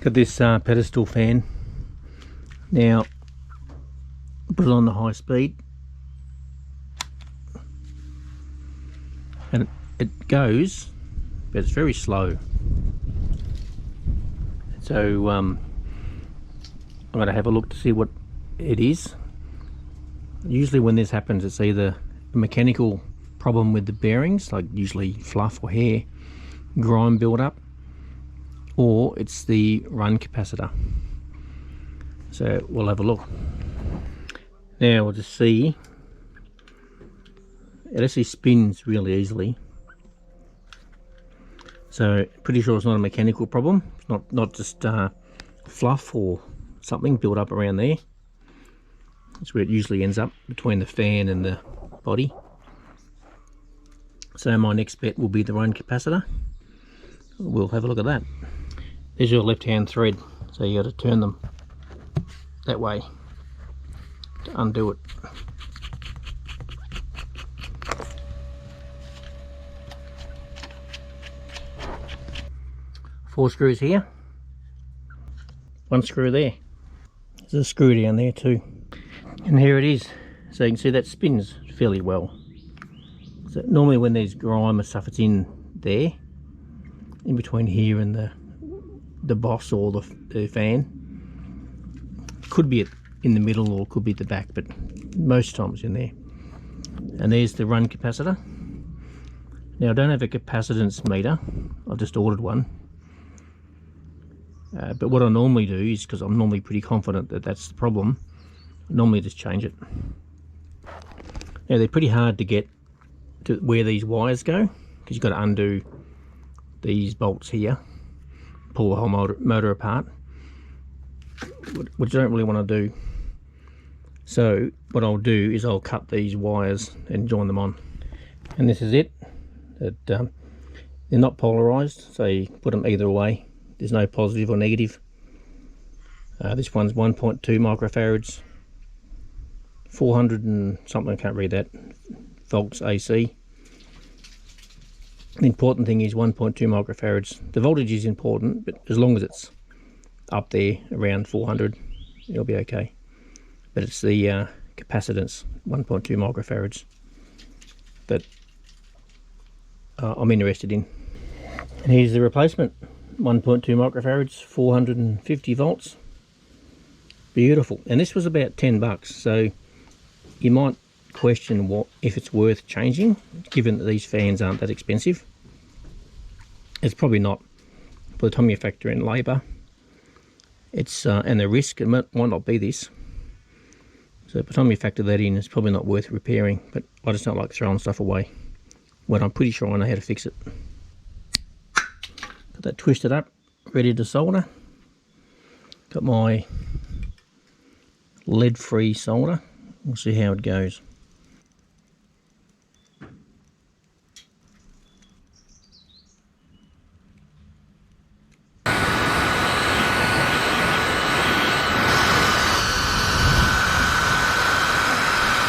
Got this pedestal fan. Now put it on the high speed and it goes, but it's very slow. So I'm going to have a look to see what it is. Usually when this happens, it's either a mechanical problem with the bearings, like usually fluff or hair, grime build up, or it's the run capacitor. So we'll have a look. Now we'll just see. It actually spins really easily. So pretty sure it's not a mechanical problem. It's not just fluff or something built up around there. That's where it usually ends up, between the fan and the body. So my next bet will be the run capacitor. We'll have a look at that. There's your left hand thread, so you got to turn them that way to undo it. Four screws here, one screw there. There's a screw down there too, and here it is. So you can see that spins fairly well. So normally when there's grime and stuff, it's in there, in between here and the boss or the fan. Could be in the middle or could be at the back, but most times in there. And there's the run capacitor. Now I don't have a capacitance meter, I've just ordered one. But what I normally do is, because I'm normally pretty confident that that's the problem, I normally just change it. Now they're pretty hard to get to where these wires go, because you've got to undo these bolts here, pull the whole motor apart, which I don't really want to do. So what I'll do is I'll cut these wires and join them on. And this is it. They're not polarized, so you put them either way. There's no positive or negative. This one's 1.2 microfarads, 400 and something, I can't read that, volts AC. The important thing is 1.2 microfarads. The voltage is important, but as long as it's up there around 400, it'll be okay. But it's the capacitance, 1.2 microfarads, that I'm interested in. And here's the replacement. 1.2 microfarads, 450 volts. Beautiful. And this was about 10 bucks, so you might question if it's worth changing, given that these fans aren't that expensive. It's probably not. By the time you factor in labour, it's and the risk, it might not be this. So by the time you factor that in, it's probably not worth repairing. But I just don't like throwing stuff away when I'm pretty sure I know how to fix it. Got that twisted up, ready to solder. Got my lead-free solder. We'll see how it goes.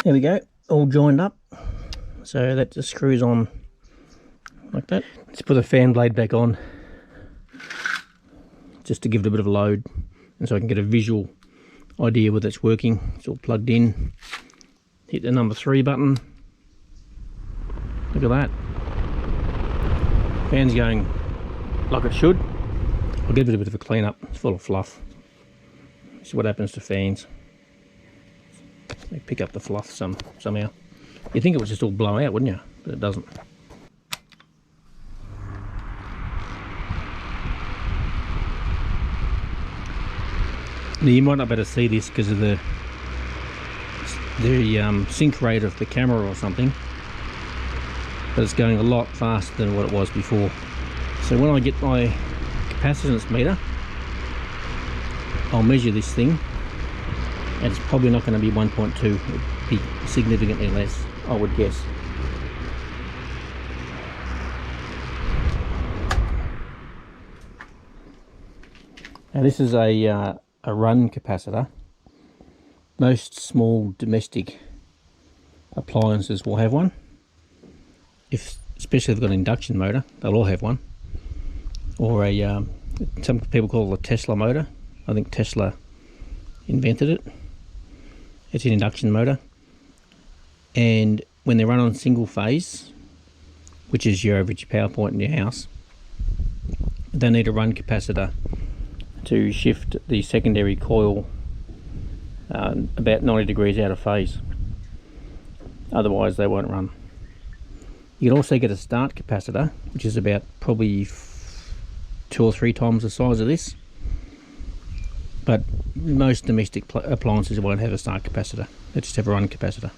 There we go, all joined up. So that just screws on like that. Let's put the fan blade back on, just to give it a bit of a load, and so I can get a visual idea whether it's working. It's all plugged in. Hit the number 3 button. Look at that. Fan's going like it should. I'll give it a bit of a clean up. It's full of fluff. See what happens to fans. They pick up the fluff somehow. You'd think it would just all blow out, wouldn't you? But it doesn't. Now you might not be able to see this because of the sync rate of the camera or something, but it's going a lot faster than what it was before. So when I get my capacitance meter, I'll measure this thing, and it's probably not going to be 1.2. It'd be significantly less, I would guess. Now this is a run capacitor. Most small domestic appliances will have one. Especially if they've got an induction motor, they'll all have one. Or a Some people call it a Tesla motor. I think Tesla invented it. It's an induction motor, and when they run on single phase, which is your average power point in your house, they need a run capacitor to shift the secondary coil about 90 degrees out of phase. Otherwise they won't run. You can also get a start capacitor, which is about probably 2 or 3 times the size of this, but most domestic appliances won't have a start capacitor. They just have a run capacitor.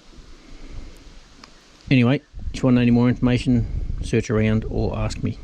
Anyway, if you want any more information, search around or ask me.